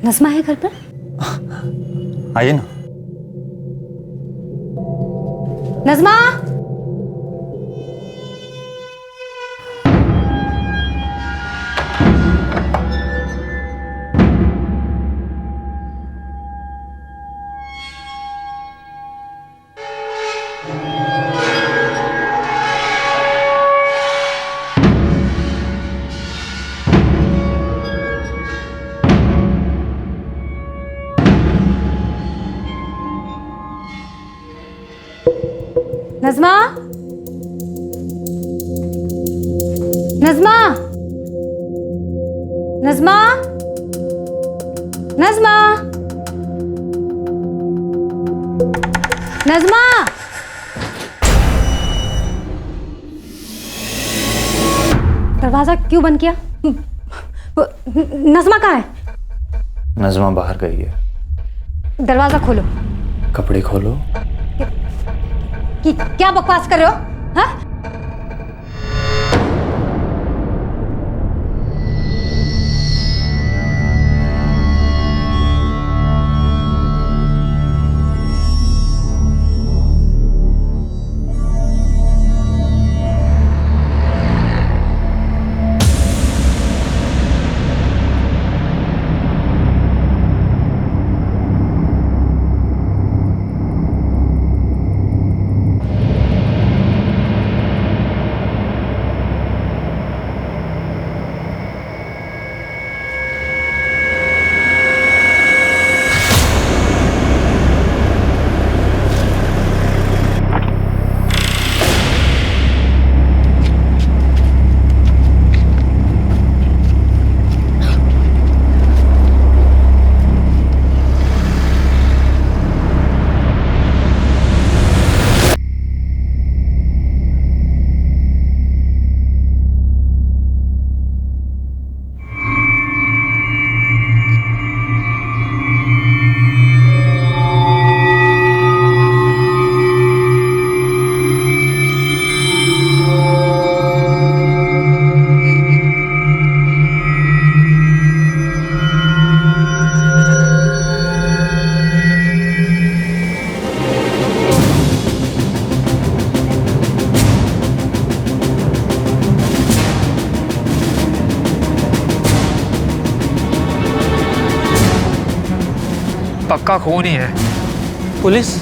नज़मा है घर पर? आइए ना। नज़मा! नज़मा! नज़मा! नज़मा! नज़मा! नज़मा! दरवाजा क्यों बंद किया? नज़मा कहाँ है? नज़मा बाहर गई है। दरवाजा खोलो। कपड़े खोलो। क्या बकवास कर रहे हो? हाँ? पक्का खून ही है। पुलिस?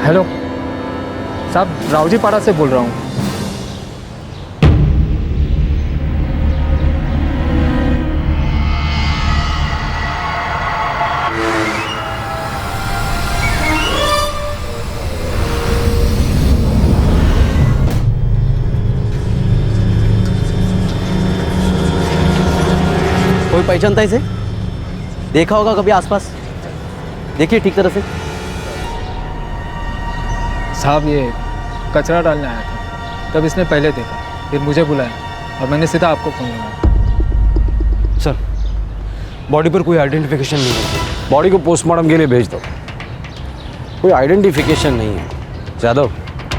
हेलो साहब, रावजी पाड़ा से बोल रहा हूँ। कोई पहचानता है इसे? देखा होगा कभी आसपास? देखिए ठीक तरह से। साहब ये कचरा डालने आया था, तब इसने पहले देखा, फिर मुझे बुलाया और मैंने सीधा आपको फोन लगाया। सर, बॉडी पर कोई आइडेंटिफिकेशन नहीं है। बॉडी को पोस्टमार्टम के लिए भेज दो। कोई आइडेंटिफिकेशन नहीं है यादव,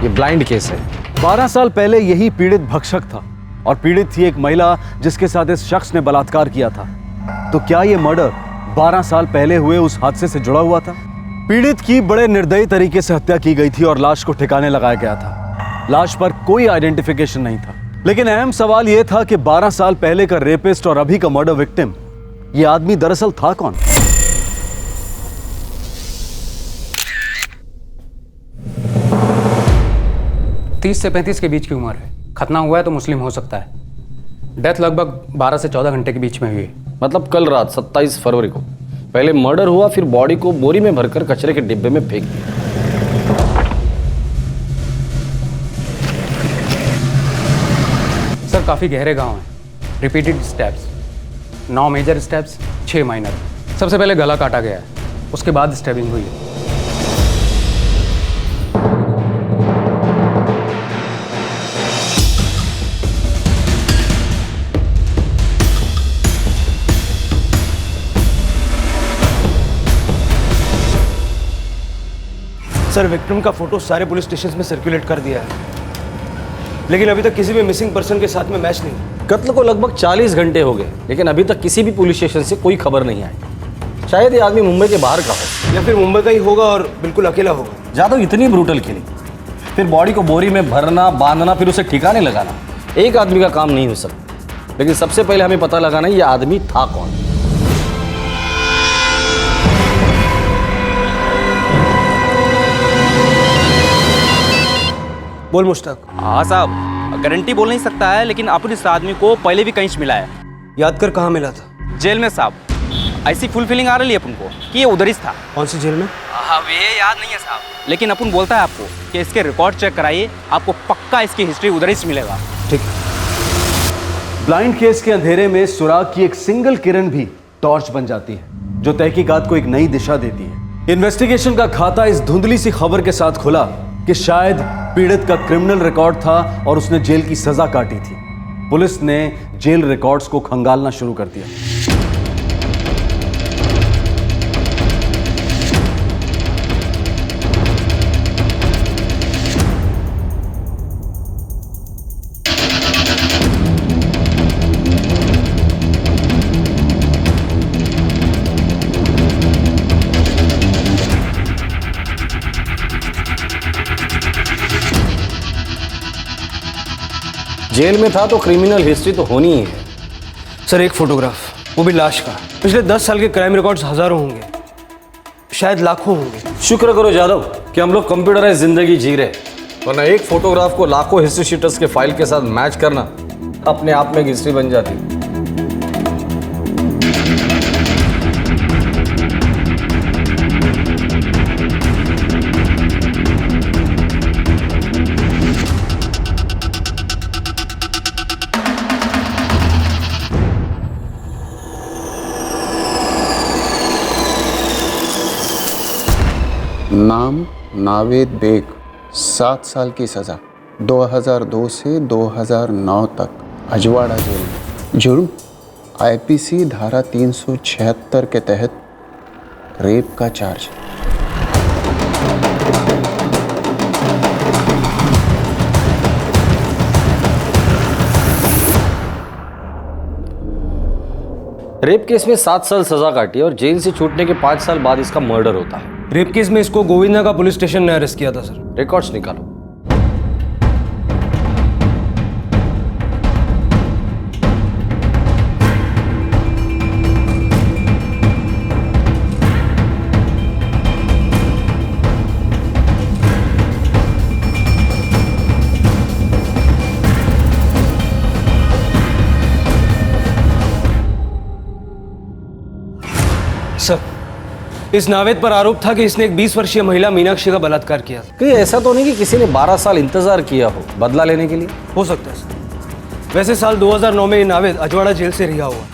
ये ब्लाइंड केस है। 12 साल पहले यही पीड़ित भक्षक था और पीड़ित थी एक महिला जिसके साथ इस शख्स ने बलात्कार किया था। तो क्या यह मर्डर 12 साल पहले हुए उस हादसे से जुड़ा हुआ था? पीड़ित की बड़े निर्दयी तरीके से हत्या की गई थी और लाश को ठिकाने लगाया गया था। लाश पर कोई आइडेंटिफिकेशन नहीं था, लेकिन अहम सवाल यह था कि 12 साल पहले का रेपिस्ट और अभी का मर्डर विक्टिम, यह आदमी दरअसल था कौन? तीस से 35 के बीच की उम्र है। खतना हुआ है तो मुस्लिम हो सकता है। डेथ लगभग 12 से 14 घंटे के बीच में हुई है। मतलब कल रात 27 फरवरी को पहले मर्डर हुआ, फिर बॉडी को बोरी में भरकर कचरे के डिब्बे में फेंक दिया। सर काफ़ी गहरे घाव हैं, repeated steps, 9 major steps, 6 minor. सबसे पहले गला काटा गया है, उसके बाद स्टेबिंग हुई है। सर विक्टिम का फोटो सारे पुलिस स्टेशन में सर्कुलेट कर दिया है। लेकिन अभी तक किसी भी मिसिंग पर्सन के साथ में मैच नहीं। कत्ल को लगभग 40 घंटे हो गए, लेकिन अभी तक किसी भी पुलिस स्टेशन से कोई खबर नहीं आई। शायद ये आदमी मुंबई के बाहर का हो, या फिर मुंबई का ही होगा और बिल्कुल अकेला होगा। जादव इतनी ब्रूटल किलिंग, फिर बॉडी को बोरी में भरना, बांधना, फिर उसे ठिकाने लगाना एक आदमी का काम नहीं हो सकता। लेकिन सबसे पहले हमें पता लगाना है ये आदमी था कौन। बोल मुश्ताक। हाँ साहब, गारंटी बोल नहीं सकता है, लेकिन अपन इस आदमी को पहले भी कहीं से मिला है। याद कर कहाँ मिला था? जेल में साहब। ऐसी फुल फीलिंग आ रही है अपन को कि ये उधर ही था। कौन सी जेल में? अब ये याद नहीं है साहब, लेकिन अपन बोलता है आपको कि इसके रिकॉर्ड चेक कराइए, आपको पक्का इसकी हिस्ट्री उधर ही से मिलेगा। ठीक। ब्लाइंड केस के अंधेरे में सुराग की एक सिंगल किरण भी टॉर्च बन जाती है, जो तहकीकात को एक नई दिशा देती है। इन्वेस्टिगेशन का खाता इस धुंधली सी खबर के साथ खुला कि शायद पीड़ित का क्रिमिनल रिकॉर्ड था और उसने जेल की सजा काटी थी। पुलिस ने जेल रिकॉर्ड्स को खंगालना शुरू कर दिया। जेल में था तो क्रिमिनल हिस्ट्री तो होनी ही है। सर एक फोटोग्राफ, वो भी लाश का। पिछले 10 साल के क्राइम रिकॉर्ड्स हजारों होंगे, शायद लाखों होंगे। शुक्र करो जादव कि हम लोग कंप्यूटराइज जिंदगी जी रहे, वरना एक फोटोग्राफ को लाखों हिस्ट्री शीटर्स के फाइल के साथ मैच करना अपने आप में एक हिस्ट्री बन जाती। नाम नावेद बेग, 7 साल की सज़ा, 2002 से 2009 तक अजवाड़ा जेल में। जुर्म आईपीसी धारा 376 के तहत रेप का चार्ज। रेप केस में 7 साल सजा काटी और जेल से छूटने के 5 साल बाद इसका मर्डर होता है। रेप केस में इसको गोविंदा का पुलिस स्टेशन ने अरेस्ट किया था सर। रिकॉर्ड्स निकालो। सर इस नावेद पर आरोप था कि इसने एक 20 वर्षीय महिला मीनाक्षी का बलात्कार किया था। कहीं ऐसा तो नहीं कि किसी ने 12 साल इंतजार किया हो बदला लेने के लिए? हो सकता है सर। वैसे साल 2009 में ये नावेद अजवाड़ा जेल से रिहा हुआ।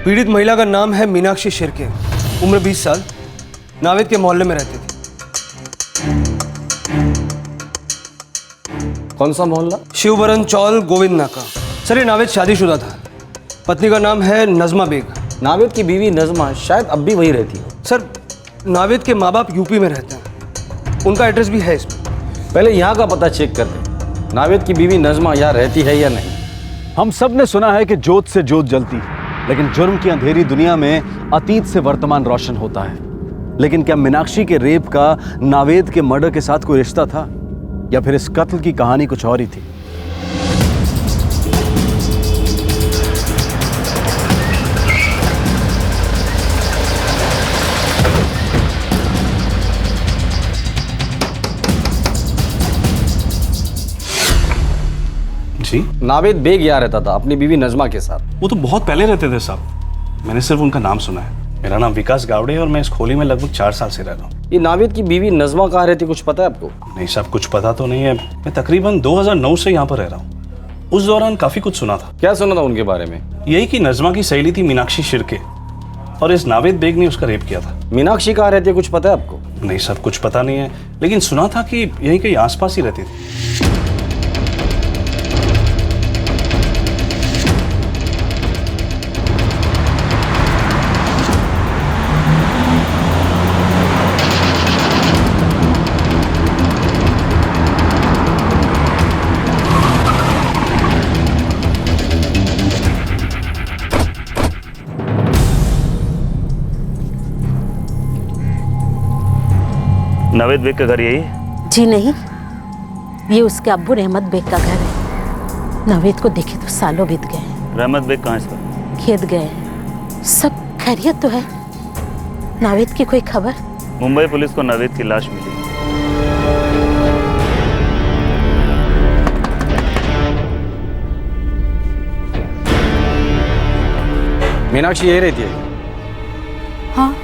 पीड़ित महिला का नाम है मीनाक्षी शिर्के, उम्र 20 साल, नावेद के मोहल्ले में रहती थी। कौन सा मोहल्ला? शिवबरन चौल, गोविंद नाका। सर ये नावेद शादीशुदा था, पत्नी का नाम है नजमा बेग। नावेद की बीवी नजमा शायद अब भी वही रहती हो। सर नावेद के माँ बाप यूपी में रहते हैं, उनका एड्रेस भी है इसमें। पहले यहाँ का पता चेक कर ले, नावेद की बीवी नजमा यहाँ रहती है या नहीं। हम सब ने सुना है कि जोत से जोत जलती है, लेकिन जुर्म की अंधेरी दुनिया में अतीत से वर्तमान रोशन होता है। लेकिन क्या मीनाक्षी के रेप का नावेद के मर्डर के साथ कोई रिश्ता था, या फिर इस कत्ल की कहानी कुछ और ही थी? जी? नावेद बेग यहाँ रहता था अपनी बीवी नजमा के साथ। वो तो बहुत पहले रहते थे साहब, मैंने सिर्फ उनका नाम सुना है। मेरा नाम विकास गावड़े है और मैं इस खोली में लगभग 4 साल से रह रहा हूँ। ये नावेद की बीवी नजमा कहाँ रहती, कुछ पता है आपको? नहीं साहब, कुछ पता तो नहीं है। मैं तकरीबन 2009 से यहाँ पर रह रहा हूँ। उस दौरान काफ़ी कुछ सुना था। क्या सुना था उनके बारे में? यही कि नजमा की सहेली थी मीनाक्षी शिर्के, और इस नावेद बेग ने उसका रेप किया था। मीनाक्षी कहाँ रहती है, कुछ पता है आपको? नहीं सर, कुछ पता नहीं है, लेकिन सुना था कि यहीं कहीं आसपास ही रहती थी। नावेद बेग का घर यही है? जी नहीं, ये उसके अब्बू रहमत बेग का घर है। नावेद को देखे तो सालों बीत गए हैं। रहमत बेग कहाँ है सर? खेत गए हैं। सब खैरियत तो है? नावेद की कोई खबर? मुंबई पुलिस को नावेद की लाश मिली। मीनाक्षी यही रहती है? हाँ,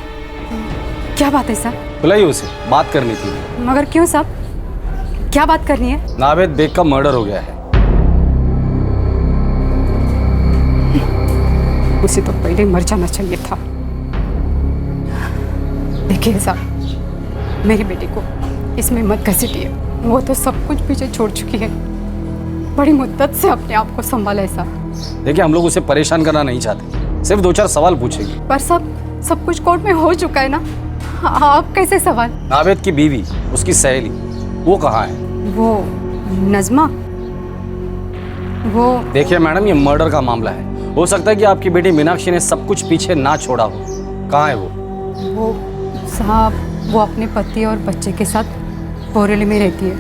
क्या बात है साहब? बुलाइए उसे, बात करनी थी। मगर क्यों साहब, क्या बात करनी है? नावेद बेग का मर्डर हो गया है। उसे तो पहले मर जाना चाहिए था। देखिए साहब, मेरी बेटी को इसमें मत घसीटिए। वो तो सब कुछ पीछे छोड़ चुकी है। बड़ी मुद्दत से अपने आप को संभाला है साहब। देखिए, हम लोग उसे परेशान करना नहीं चाहते, सिर्फ 2-4 सवाल पूछेंगे। पर सब कुछ कोर्ट में हो चुका है ना, आप कैसे सवाल? नावेद की बीवी, उसकी सहेली, वो कहाँ है? वो नज़मा, वो देखिए मैडम, ये मर्डर का मामला है। हो सकता है कि आपकी बेटी मीनाक्षी ने सब कुछ पीछे ना छोड़ा हो। कहाँ है वो? साहब, वो अपने पति और बच्चे के साथ बोरेली में रहती है।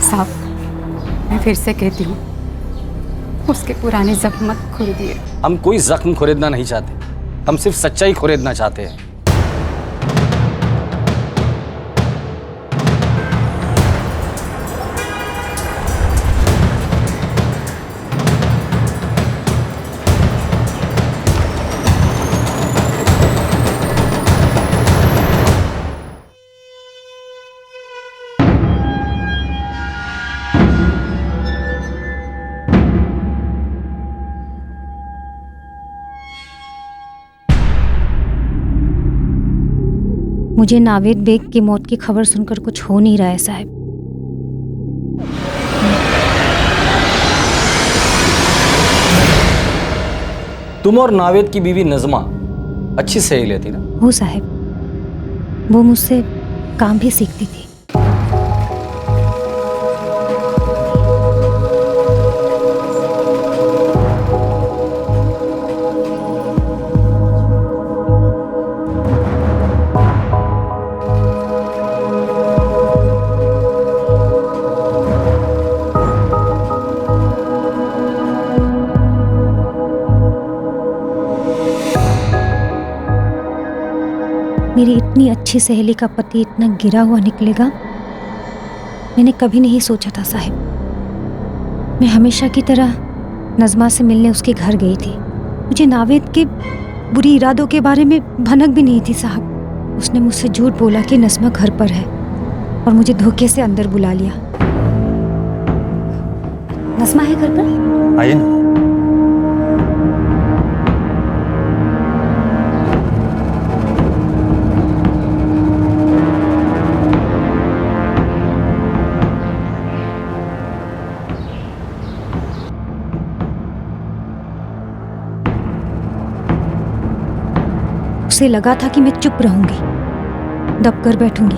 साहब, मैं फिर से कहती हूँ, उसके पुराने जख्म मत खुरिदिए। हम कोई जख्म खुरेदना नहीं चाहते, हम सिर्फ सच्चाई खुरेदना चाहते हैं। मुझे नावेद बेग की मौत की खबर सुनकर कुछ हो नहीं रहा है साहब। तुम और नावेद की बीवी नज़मा अच्छी सहेली थी ना? हो साहब, वो मुझसे काम भी सीखती थी। मेरी इतनी अच्छी सहेली का पति इतना गिरा हुआ निकलेगा, मैंने कभी नहीं सोचा था साहब। मैं हमेशा की तरह नज़मा से मिलने उसके घर गई थी। मुझे नावेद के बुरी इरादों के बारे में भनक भी नहीं थी साहब। उसने मुझसे झूठ बोला कि नज़मा घर पर है और मुझे धोखे से अंदर बुला लिया। नज़मा है घर पर? आइए ना। उसे लगा था कि मैं चुप रहूंगी, दब कर बैठूंगी,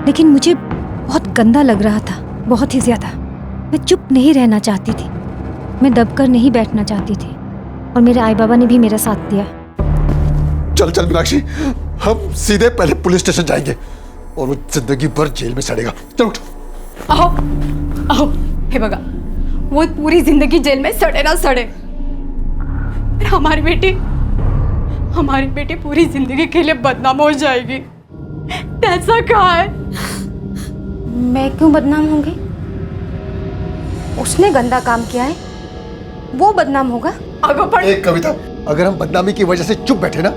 लेकिन मुझे बहुत गंदा लग रहा था, बहुत ही ज्यादा। मैं चुप नहीं रहना चाहती थी, मैं दब कर नहीं बैठना चाहती थी, और मेरे आई बाबा ने भी मेरा साथ दिया। चल चल मीनाक्षी, हम सीधे पहले पुलिस स्टेशन जाएंगे और वो जिंदगी भर जेल में सड़ेगा। चल उठ। आओ आओ, हे बगा, वो पूरी जिंदगी जेल में सड़े ना सड़े, हमारी बेटी पूरी जिंदगी के लिए बदनाम हो जाएगी। ऐसा कहा है? मैं क्यों बदनाम होंगी? उसने गंदा काम किया है, वो बदनाम होगा। एक कविता, अगर हम बदनामी की वजह से चुप बैठे ना,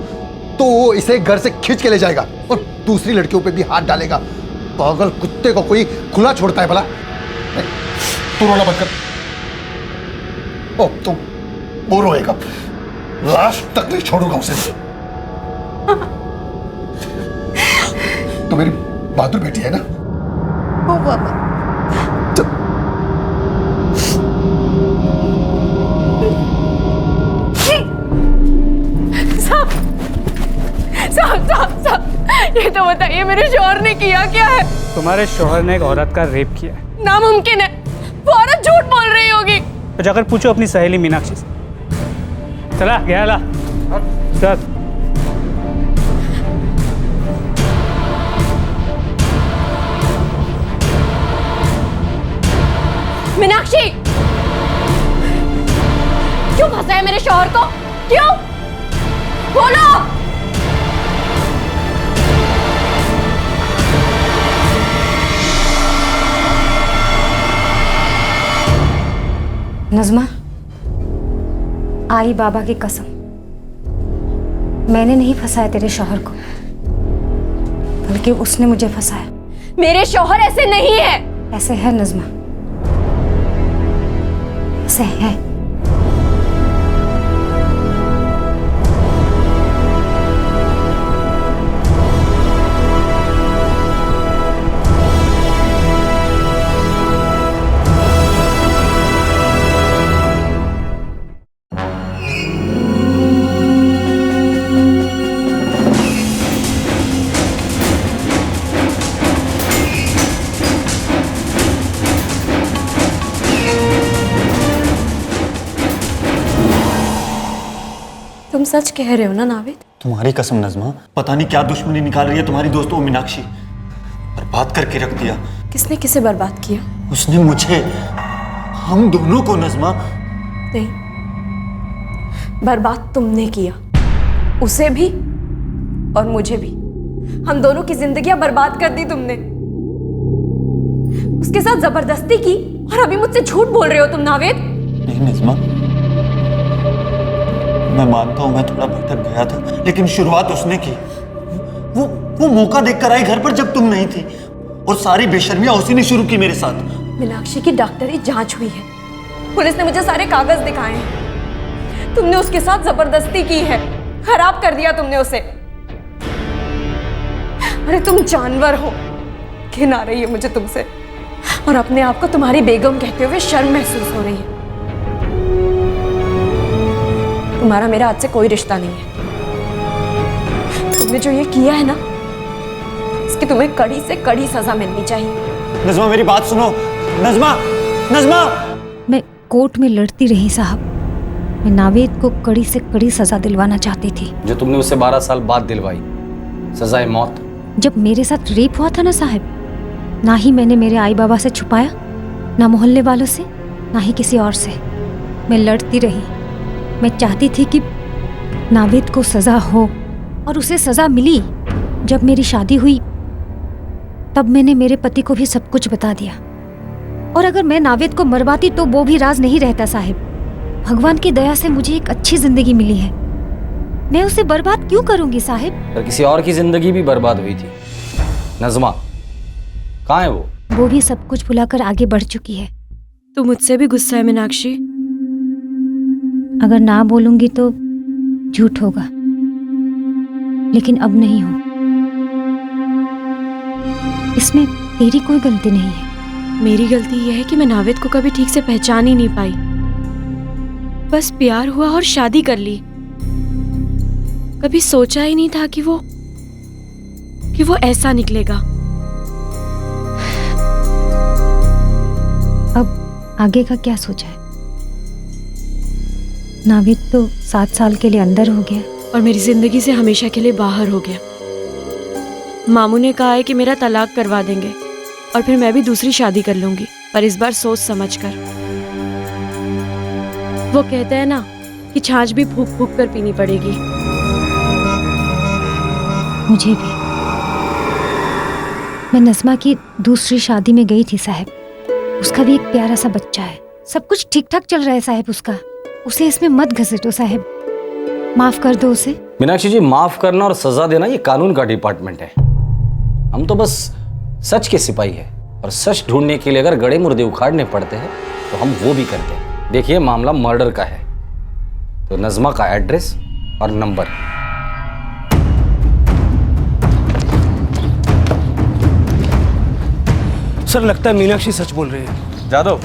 तो वो इसे घर से खींच के ले जाएगा और दूसरी लड़कियों पे भी हाथ डालेगा। पागल कुत्ते को कोई खुला छोड़ता है भला? तू रोना बंद कर। ओ, तो वो रोएगा, लास्ट तक नहीं छोड़ूंगा उसे। तो मेरी बहादुर बेटी है ना? ओ बाबा। साहब, ये तो बताइए मेरे शौहर ने किया क्या है? तुम्हारे शौहर ने एक औरत का रेप किया है। नामुमकिन है, वो औरत झूठ बोल रही होगी। तो जाकर पूछो अपनी सहेली मीनाक्षी से। चला गया ला चल। मीनाक्षी, क्यों फंसा है मेरे शौहर को? क्यों? बोलो। नज़मा, आई बाबा की कसम, मैंने नहीं फंसाया तेरे शौहर को, बल्कि उसने मुझे फंसाया। मेरे शौहर ऐसे नहीं है। ऐसे है नज़मा, ऐसे है। तुम सच कह रहे हो ना नाविद? तुम्हारी कसम नज़मा, पता नहीं क्या दुश्मनी निकाल रही है तुम्हारी दोस्तों मीनाक्षी। बर्बाद करके रख दिया। किसने किसे बर्बाद किया? उसने मुझे, हम दोनों को नज़मा। नहीं, बर्बाद तुमने किया, उसे भी और मुझे भी। हम दोनों की जिंदगियां बर्बाद कर दी तुमने। उसके साथ जबरदस्ती की और अभी मुझसे झूठ बोल रहे हो तुम नाविद। नहीं नज़मा, मैं मानता हूं मैं थोड़ा भटक गया था, लेकिन शुरुआत उसने की। वो मौका देखकर आई घर पर जब तुम नहीं थी, और सारी बेशर्मियां उसी ने शुरू की मेरे साथ। मीनाक्षी की डॉक्टरी जांच हुई है, पुलिस ने मुझे सारे कागज दिखाए हैं। तुमने उसके साथ जबरदस्ती की है, खराब कर दिया तुमने उसे। अरे तुम जानवर हो। घिन आ रही है मुझे तुमसे, और अपने आप को तुम्हारी बेगम कहते हुए शर्म महसूस हो रही है। तुम्हारा मेरा आज से कोई रिश्ता नहीं है। तुमने जो ये किया है ना, इसकी तुम्हें कड़ी से कड़ी सजा मिलनी चाहिए। नज़मा मेरी बात सुनो। नज़मा, नज़मा। मैं कोर्ट में लड़ती रही साहब। मैं नावेद को कड़ी से कड़ी सजा दिलवाना चाहती थी, जो तुमने उसे 12 साल बाद दिलवाई, सजाए मौत। जब मेरे साथ रेप हुआ था ना साहब, ना ही मैंने मेरे आई बाबा से छुपाया, ना मोहल्ले वालों से, ना ही किसी और से। मैं लड़ती रही। मैं चाहती थी कि नावेद को सजा हो, और उसे सजा मिली। जब मेरी शादी हुई तब मैंने मेरे पति को भी सब कुछ बता दिया, और अगर मैं नावेद को मरवाती तो वो भी राज नहीं रहता साहिब। भगवान की दया से मुझे एक अच्छी जिंदगी मिली है, मैं उसे बर्बाद क्यों करूंगी साहिब? पर किसी और की जिंदगी भी बर्बाद हुई थी। नज़मा कहाँ है वो? वो भी सब कुछ भुलाकर आगे बढ़ चुकी है। तू मुझसे भी गुस्सा है मीनाक्षी? अगर ना बोलूंगी तो झूठ होगा, लेकिन अब नहीं हो। इसमें तेरी कोई गलती नहीं है। मेरी गलती यह है कि मैं नावेद को कभी ठीक से पहचान ही नहीं पाई। बस प्यार हुआ और शादी कर ली। कभी सोचा ही नहीं था कि वो ऐसा निकलेगा। अब आगे का क्या सोचा है? नाविद तो 7 साल के लिए अंदर हो गया, और मेरी जिंदगी से हमेशा के लिए बाहर हो गया। मामू ने कहा है कि मेरा तलाक करवा देंगे, और फिर मैं भी दूसरी शादी कर लूंगी, पर इस बार सोच समझ कर। वो कहते हैं ना कि छाछ भी फूक फूक कर पीनी पड़ेगी। मुझे भी। मैं नज़मा की दूसरी शादी में गई थी साहब। उसका भी एक प्यारा सा बच्चा है। सब कुछ ठीक ठाक चल रहा है साहब उसका। उसे इसमें मत घसीटो साहब, माफ कर दो उसे। मीनाक्षी जी, माफ करना और सजा देना ये कानून का डिपार्टमेंट है। हम तो बस सच के सिपाही है, और सच ढूंढने के लिए अगर गड़े मुर्दे उखाड़ने पड़ते हैं तो हम वो भी करते हैं। देखिए, मामला मर्डर का है, तो नज़मा का एड्रेस और नंबर। सर लगता है मीनाक्षी सच बोल रही है। जादव,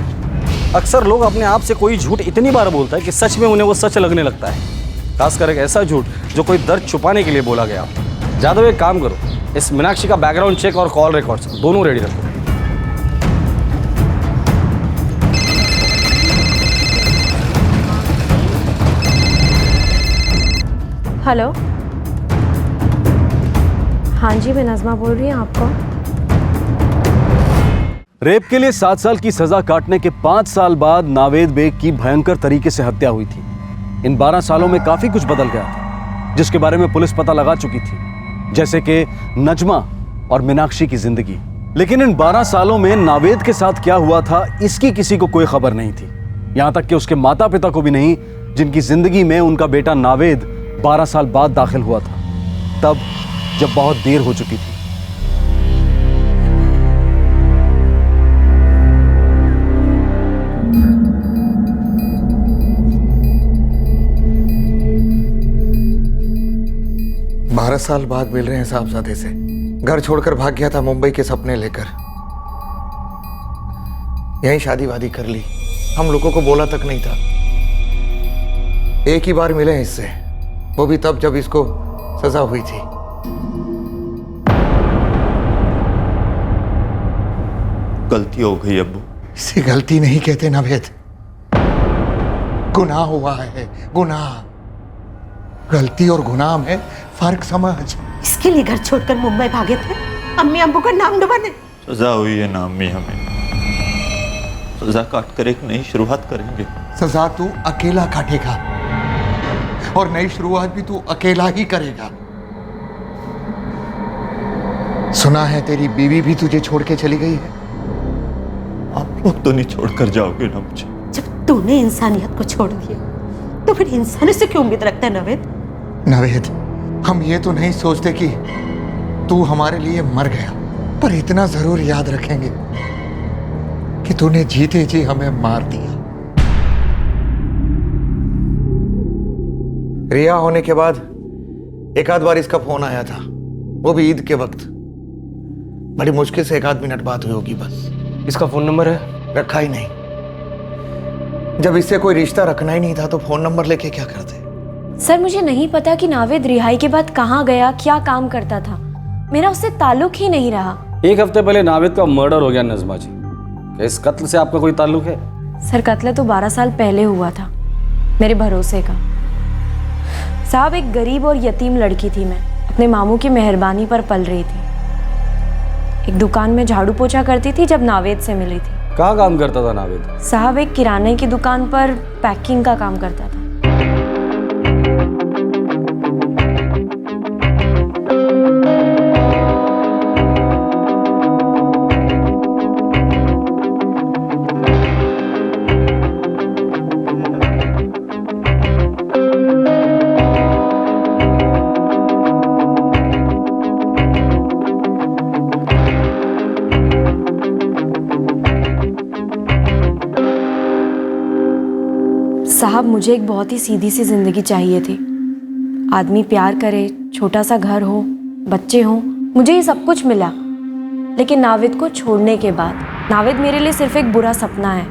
अक्सर लोग अपने आप से कोई झूठ इतनी बार बोलता है कि सच में उन्हें वो सच लगने लगता है, खासकर एक ऐसा झूठ जो कोई दर्द छुपाने के लिए बोला गया। जादव, एक काम करो, इस मीनाक्षी का बैकग्राउंड चेक और कॉल रिकॉर्ड्स दोनों रेडी रखो। हेलो, हाँ जी, मैं नज़मा बोल रही हूँ। आपको रेप के लिए 7 साल की सजा काटने के 5 साल बाद नावेद बेग की भयंकर तरीके से हत्या हुई थी। इन 12 सालों में काफी कुछ बदल गया था, जिसके बारे में पुलिस पता लगा चुकी थी, जैसे कि नजमा और मीनाक्षी की जिंदगी। लेकिन इन 12 सालों में नावेद के साथ क्या हुआ था, इसकी किसी को कोई खबर नहीं थी, यहां तक कि उसके माता पिता को भी नहीं, जिनकी जिंदगी में उनका बेटा नावेद 12 साल बाद दाखिल हुआ था, तब जब बहुत देर हो चुकी थी। बारह साल बाद मिल रहे हैं साहबजादे से। घर छोड़कर भाग गया था मुंबई के सपने लेकर, यहीं शादी वादी कर ली। हम लोगों को बोला तक नहीं था। एक ही बार मिले हैं इससे, वो भी तब जब इसको सजा हुई थी। गलती हो गई अब्बू। इसे गलती नहीं कहते नावेद, गुनाह हुआ है, गुनाह। गलती और गुनाह में फर्क समझ। इसके लिए घर छोड़कर मुंबई भागे थे, अम्मी अब्बू का नाम डुबाने। सजा हुई है ना अम्मी, हमें सजा काट कर एक नई शुरुआत करेंगे। सजा तू अकेला काटेगा और नई शुरुआत भी तू अकेला ही करेगा। सुना है तेरी बीवी भी तुझे छोड़ के चली गई है। आप लोग तो नहीं छोड़कर जाओगे ना मुझे। जब तूने इंसानियत को छोड़ दिया तो फिर इंसानों से क्यों उम्मीद रखता है नावेद? नावेद, हम ये तो नहीं सोचते कि तू हमारे लिए मर गया, पर इतना जरूर याद रखेंगे कि तूने जीते जी हमें मार दिया। रिया होने के बाद एक आध बार इसका फोन आया था, वो भी ईद के वक्त। बड़ी मुश्किल से 1 आध मिनट बात हुई होगी बस। इसका फोन नंबर है? रखा ही नहीं। जब इससे कोई रिश्ता रखना ही नहीं था तो फोन नंबर लेके क्या करते? सर, मुझे नहीं पता कि नावेद रिहाई के बाद कहाँ गया, क्या काम करता था। मेरा उससे ताल्लुक ही नहीं रहा। 1 हफ्ते पहले नावेद का मर्डर हो गया नज़मा जी। क्या इस कत्ल से आपका कोई ताल्लुक है? सर, कत्ल तो 12 साल पहले हुआ था, मेरे भरोसे का। साहब, एक गरीब और यतीम लड़की थी मैं, अपने मामू की मेहरबानी पर पल रही थी। एक दुकान में झाड़ू पोछा करती थी जब नावेद से मिली थी। कहाँ काम करता था नावेद? साहब, एक किराने की दुकान पर पैकिंग का काम करता था। साहब, मुझे एक बहुत ही सीधी सी जिंदगी चाहिए थी। आदमी प्यार करे, छोटा सा घर हो, बच्चे हों, मुझे ये सब कुछ मिला। लेकिन नावेद को छोड़ने के बाद, नावेद मेरे लिए सिर्फ एक बुरा सपना है,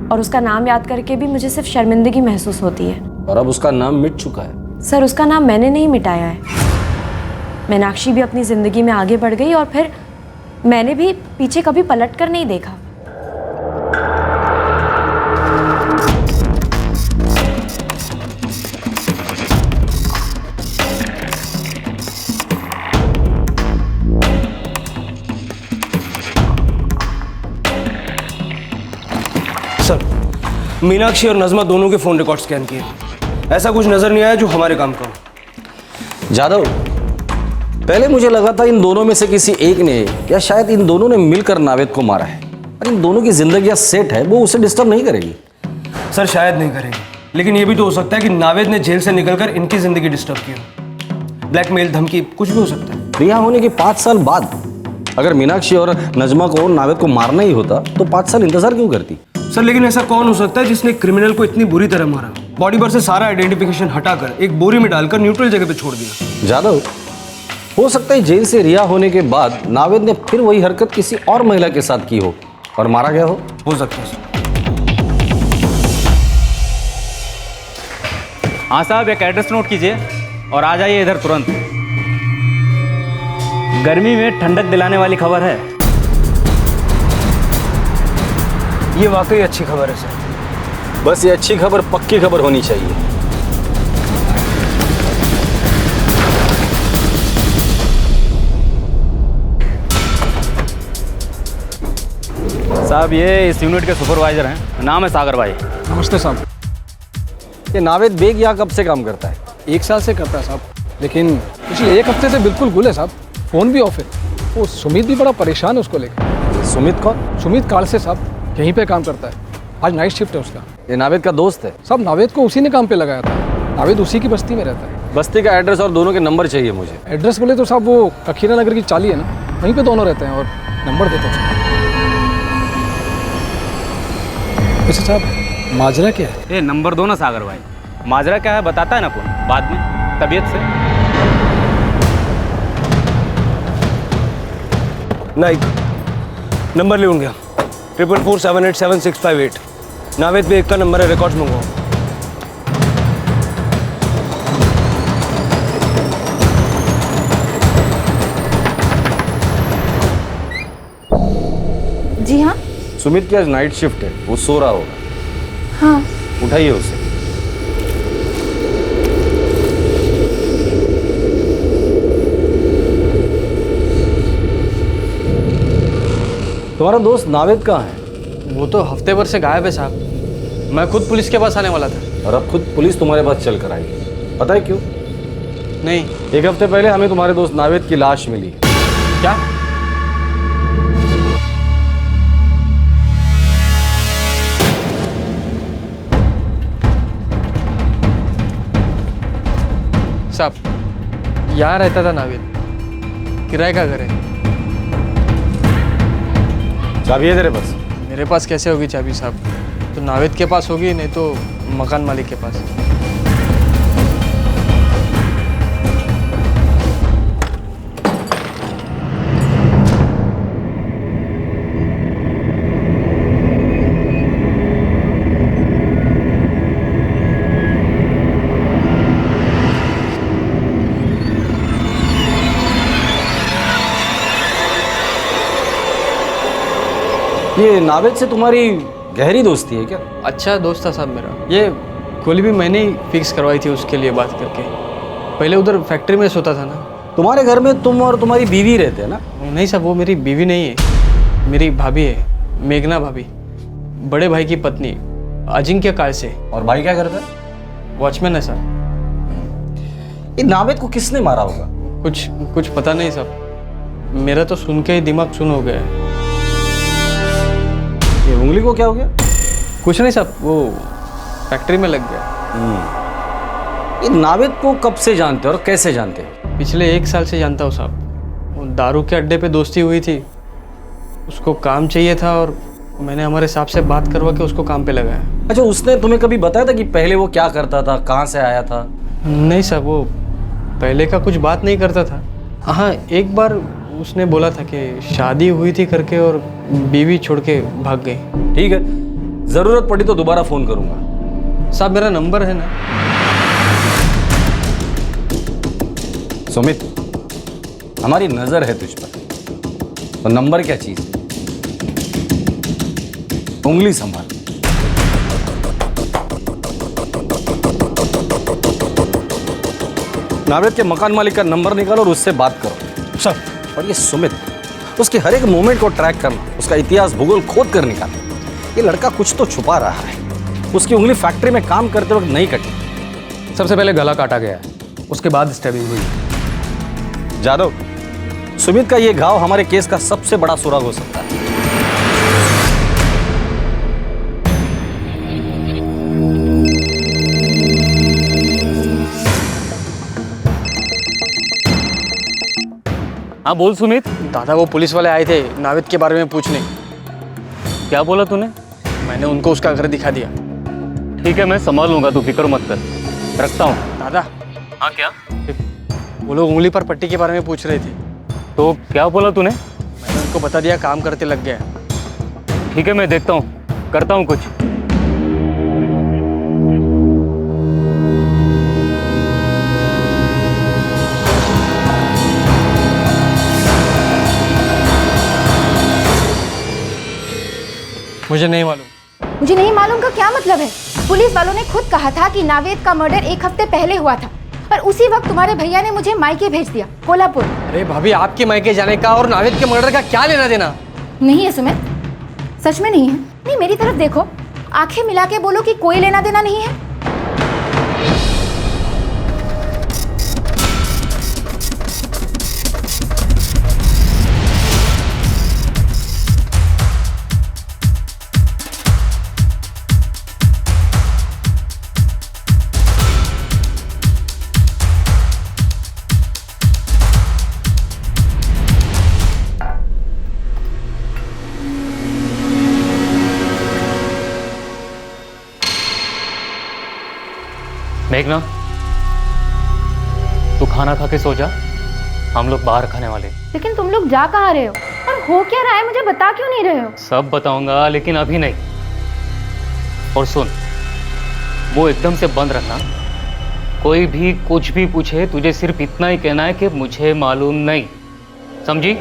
और उसका नाम याद करके भी मुझे सिर्फ शर्मिंदगी महसूस होती है। और अब उसका नाम मिट चुका है। सर, उसका नाम मैंने नहीं मिटाया है। मीनाक्षी भी अपनी जिंदगी में आगे बढ़ गई और फिर मैंने भी पीछे कभी पलट कर नहीं देखा। सर, मीनाक्षी और नज़मा दोनों के फोन रिकॉर्ड स्कैन किए, ऐसा कुछ नजर नहीं आया जो हमारे काम का हो। जादव, पहले मुझे लगा था इन दोनों में से किसी एक ने या शायद इन दोनों ने मिलकर नावेद को मारा है, और इन दोनों की जिंदगी सेट है, वो उसे डिस्टर्ब नहीं करेगी। सर, शायद नहीं करेगी, लेकिन ये भी तो हो सकता है कि नावेद ने जेल से निकलकर इनकी जिंदगी डिस्टर्ब की हो। ब्लैकमेल, धमकी, कुछ भी हो सकता है। रिहा होने के 5 साल बाद अगर मीनाक्षी और नजमा को नावेद को मारना ही होता तो 5 साल इंतजार क्यों करती? सर, लेकिन ऐसा कौन हो सकता है जिसने क्रिमिनल को इतनी बुरी तरह मारा? बॉडी पर से सारा आइडेंटिफिकेशन हटाकर एक बोरी में डालकर न्यूट्रल जगह पे छोड़ दिया। जादव, हो सकता है जेल से रिहा होने के बाद नावेद ने फिर वही हरकत किसी और महिला के साथ की हो और मारा गया हो सकता है सर। हाँ साहब, एक एड्रेस नोट कीजिए और आ जाइए इधर तुरंत। गर्मी में ठंडक दिलाने वाली खबर है। ये वाकई अच्छी खबर है सर। बस ये अच्छी खबर पक्की खबर होनी चाहिए। साहब, ये इस यूनिट के सुपरवाइजर हैं, नाम है सागर भाई। नमस्ते साहब। ये नावेद बेग यहाँ कब से काम करता है? 1 साल से करता है साहब, लेकिन पिछले 1 हफ्ते से बिल्कुल गुल है साहब। फ़ोन भी ऑफ है। वो सुमित भी बड़ा परेशान है उसको लेकर। सुमित कौन? सुमित काल से साहब, यहीं पे काम करता है। आज नाइट शिफ्ट है उसका। ये नावेद का दोस्त है? साहब, नावेद को उसी ने काम पे लगाया था। नावेद उसी की बस्ती में रहता है। बस्ती का एड्रेस और दोनों के नंबर चाहिए मुझे। एड्रेस बोले तो साहब वो कखीरा नगर की चाली है ना, वहीं पे दोनों रहते हैं। और नंबर देता हूँ। वैसे साहब, माजरा क्या है? ये नंबर दो ना सागर भाई। माजरा क्या है बताता है ना अपन बाद में, तबीयत से। नाइक, नंबर ले गया 444787658। नावेद बेग का नंबर है, रिकॉर्ड्स मंगवाओ। जी हाँ। सुमित की आज नाइट शिफ्ट है, वो सो रहा होगा। हाँ। उठाइए उसे। तुम्हारा दोस्त नावेद कहाँ है? वो तो हफ्ते भर से गायब है साहब। मैं खुद पुलिस के पास आने वाला था। और अब खुद पुलिस तुम्हारे पास चल कर आई। पता है क्यों? नहीं। 1 हफ्ते पहले हमें तुम्हारे दोस्त नावेद की लाश मिली। क्या? साहब, यहाँ रहता था नावेद, किराए का घर है। चाबी है तेरे पास? मेरे पास कैसे होगी चाबी साहब? तो नावेद के पास होगी, नहीं तो मकान मालिक के पास। ये नावेद से तुम्हारी गहरी दोस्ती है क्या? अच्छा दोस्त था साहब मेरा। ये गोली भी मैंने ही फिक्स करवाई थी उसके लिए बात करके। पहले उधर फैक्ट्री में सोता था ना। तुम्हारे घर में तुम और तुम्हारी बीवी रहते हैं ना? नहीं साहब, वो मेरी बीवी नहीं है, मेरी भाभी है, मेघना भाभी, बड़े भाई की पत्नी अजिंक्य काल से। और भाई क्या करता है? वॉचमैन है साहब। ये नावेद को किसने मारा होगा? कुछ पता नहीं साहब, मेरा तो सुन के ही दिमाग सुन हो गया है। ये उंगली को क्या हो गया? कुछ नहीं साहब, वो फैक्ट्री में लग गया। ये नावेद को कब से जानते हो और कैसे जानते हो? पिछले 1 साल से जानता हूँ साहब। वो दारू के अड्डे पे दोस्ती हुई थी, उसको काम चाहिए था और मैंने हमारे साहब से बात करवा के उसको काम पे लगाया। अच्छा, उसने तुम्हें कभी बताया था कि पहले वो क्या करता था, कहाँ से आया था? नहीं साहब, वो पहले का कुछ बात नहीं करता था। हाँ, एक बार उसने बोला था कि शादी हुई थी करके और बीवी छोड़ के भाग गई। ठीक है, जरूरत पड़ी तो दोबारा फोन करूंगा। साहब, मेरा नंबर है ना। सुमित, हमारी नजर है तुझ पर, और नंबर क्या चीज है? उंगली संभाल। नावेद के मकान मालिक का नंबर निकालो और उससे बात करो। सर। और ये सुमित, उसके हर एक मोमेंट को ट्रैक करना, उसका इतिहास भूगोल खोद कर निकालना। ये लड़का कुछ तो छुपा रहा है। उसकी उंगली फैक्ट्री में काम करते वक्त नहीं कटी। सबसे पहले गला काटा गया है, उसके बाद स्टैबिंग हुई। जादव, सुमित का ये घाव हमारे केस का सबसे बड़ा सुराग हो सकता है। हाँ बोल सुमित। दादा, वो पुलिस वाले आए थे नावेद के बारे में पूछने। क्या बोला तूने? मैंने उनको उसका घर दिखा दिया। ठीक है, मैं संभाल लूंगा, तू फिक्र मत कर। रखता हूँ। दादा। हाँ क्या? वो लोग उंगली पर पट्टी के बारे में पूछ रहे थे। तो क्या बोला तूने? मैंने उनको बता दिया, काम करते लग गया। ठीक है, मैं देखता हूँ, करता हूँ कुछ। मुझे नहीं मालूम। मुझे नहीं मालूम का क्या मतलब है? पुलिस वालों ने खुद कहा था कि नावेद का मर्डर 1 हफ्ते पहले हुआ था और उसी वक्त तुम्हारे भैया ने मुझे मायके भेज दिया, कोल्हापुर। अरे भाभी, आपके मायके जाने का और नावेद के मर्डर का क्या लेना देना? नहीं है सुमित, सच में नहीं है। नहीं, मेरी तरफ देखो, आंखें मिला के बोलो कि कोई लेना देना नहीं है। मेघना, तू खाना खा के सो जा, हम लोग बाहर खाने वाले। लेकिन तुम लोग जा कहाँ रहे हो और हो क्या रहा है, मुझे बता क्यों नहीं रहे हो? सब बताऊंगा, लेकिन अभी नहीं। और सुन, वो एकदम से बंद रखना। कोई भी कुछ भी पूछे, तुझे सिर्फ इतना ही कहना है कि मुझे मालूम नहीं, समझी?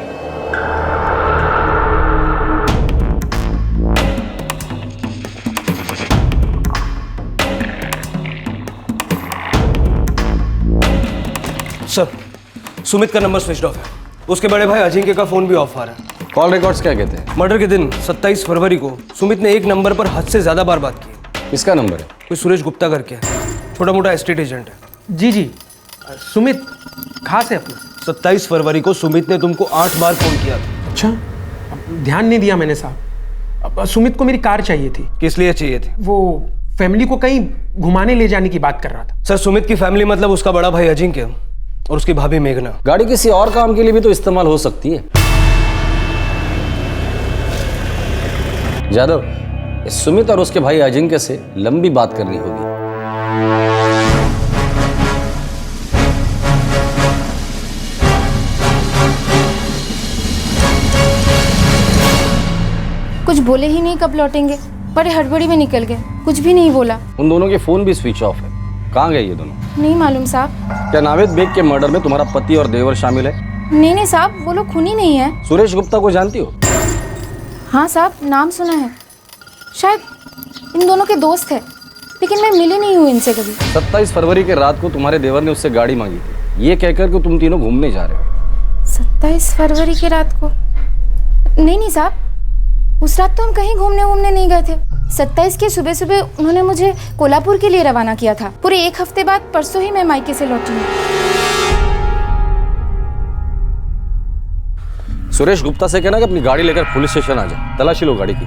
सर, सुमित का नंबर स्विच ऑफ है। उसके बड़े भाई अजिंक्य का फोन भी ऑफ आ रहा है। कॉल रिकॉर्ड्स क्या कहते हैं? मर्डर के दिन 27 फरवरी को सुमित ने एक नंबर पर हद से ज्यादा बार बात की। किसका नंबर है? कोई सुरेश गुप्ता करके है, छोटा मोटा एस्टेट एजेंट है। जी जी, सुमित खास है अपना। 27 फरवरी को सुमित ने तुमको 8 बार फोन किया था। अच्छा, ध्यान नहीं दिया मैंने साहब। सुमित को मेरी कार चाहिए थी। किस लिए चाहिए थी? वो फैमिली को कहीं घुमाने ले जाने की बात कर रहा था। सर, सुमित की फैमिली मतलब उसका बड़ा भाई अजिंक्य और उसकी भाभी मेघना। गाड़ी किसी और काम के लिए भी तो इस्तेमाल हो सकती है। जादव, इस सुमित और उसके भाई अजिंक्य से लंबी बात करनी होगी। कुछ बोले ही नहीं कब लौटेंगे, बड़े हड़बड़ी में निकल गए, कुछ भी नहीं बोला। उन दोनों के फोन भी स्विच ऑफ है। कहाँ गए ये दोनों? नहीं मालूम साहब। क्या नावेद बेग के मर्डर में तुम्हारा पति और देवर शामिल है? नहीं साहब, वो लोग खूनी नहीं है। सुरेश गुप्ता को जानती हो? हाँ साहब, नाम सुना है। शायद इन दोनों के दोस्त है, लेकिन मैं मिली नहीं हूँ इनसे कभी। 27 फरवरी के रात को तुम्हारे देवर ने उससे गाड़ी मांगी थी, ये कहकर कि तुम तीनों घूमने जा रहे हो। 27 फरवरी की रात को? नहीं साहब, उस रात तो हम कहीं घूमने नहीं गए थे। 27 की सुबह सुबह उन्होंने मुझे कोल्हापुर के लिए रवाना किया था। पूरे 1 हफ्ते बाद परसों ही मैं मायके से लौटी हूँ। सुरेश गुप्ता से कहना कि अपनी गाड़ी लेकर पुलिस स्टेशन आ जाए, तलाशी लो गाड़ी की।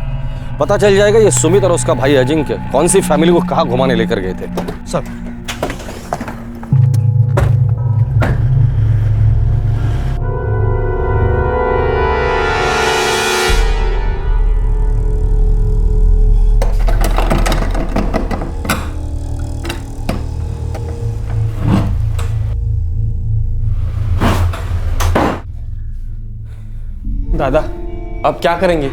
पता चल जाएगा ये सुमित और उसका भाई अजिंक्य कौन सी फैमिली को कहाँ घुमाने लेकर गए थे। सर, दादा, अब क्या करेंगे?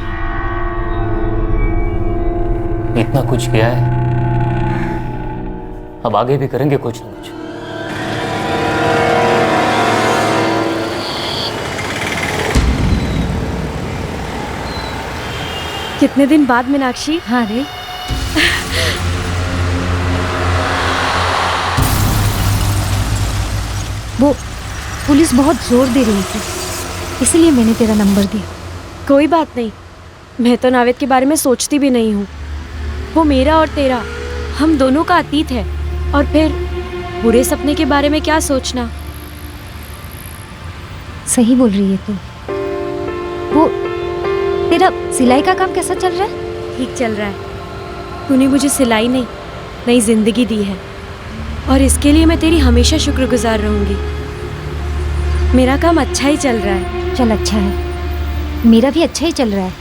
इतना कुछ किया है, अब आगे भी करेंगे कुछ ना कुछ। कितने दिन बाद मीनाक्षी? हाँ रे, वो पुलिस बहुत जोर दे रही थी, इसलिए मैंने तेरा नंबर दिया। कोई बात नहीं, मैं तो नावेद के बारे में सोचती भी नहीं हूँ। वो मेरा और तेरा, हम दोनों का अतीत है। और फिर बुरे सपने के बारे में क्या सोचना। सही बोल रही है तू। वो तेरा सिलाई का काम कैसा चल रहा है? ठीक चल रहा है। तूने मुझे सिलाई नहीं, नई जिंदगी दी है, और इसके लिए मैं तेरी हमेशा शुक्रगुजार रहूंगी। मेरा काम अच्छा ही चल रहा है। चल अच्छा है, मेरा भी अच्छा ही चल रहा है।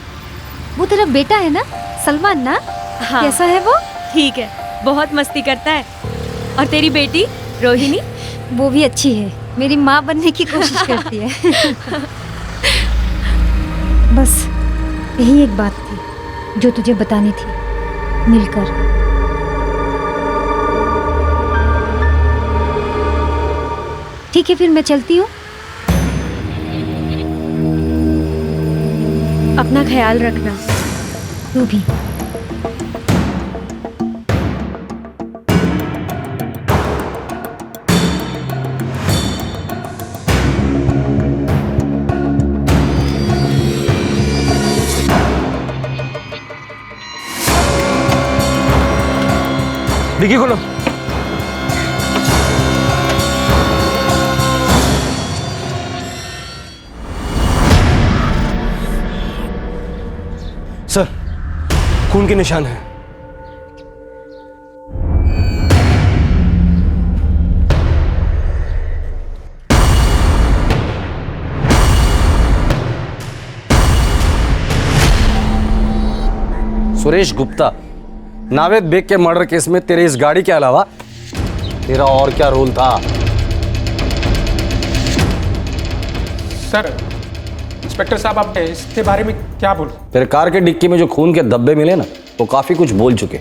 वो तेरा बेटा है ना, सलमान ना? हाँ। कैसा है वो? ठीक है, बहुत मस्ती करता है। और तेरी बेटी रोहिणी? वो भी अच्छी है, मेरी माँ बनने की कोशिश करती है। बस यही एक बात थी जो तुझे बतानी थी, मिलकर। ठीक है, फिर मैं चलती हूँ। अपना ख्याल रखना। तू भी। डिक्की खोलो। सर, खून के निशान हैं। सुरेश गुप्ता, नावेद बेग के मर्डर केस में तेरे इस गाड़ी के अलावा तेरा और क्या रोल था? सर, इंस्पेक्टर साहब, आप इसके बारे में क्या बोल? तेरे कार के डिक्की में जो खून के धब्बे मिले ना, वो काफी कुछ बोल चुके।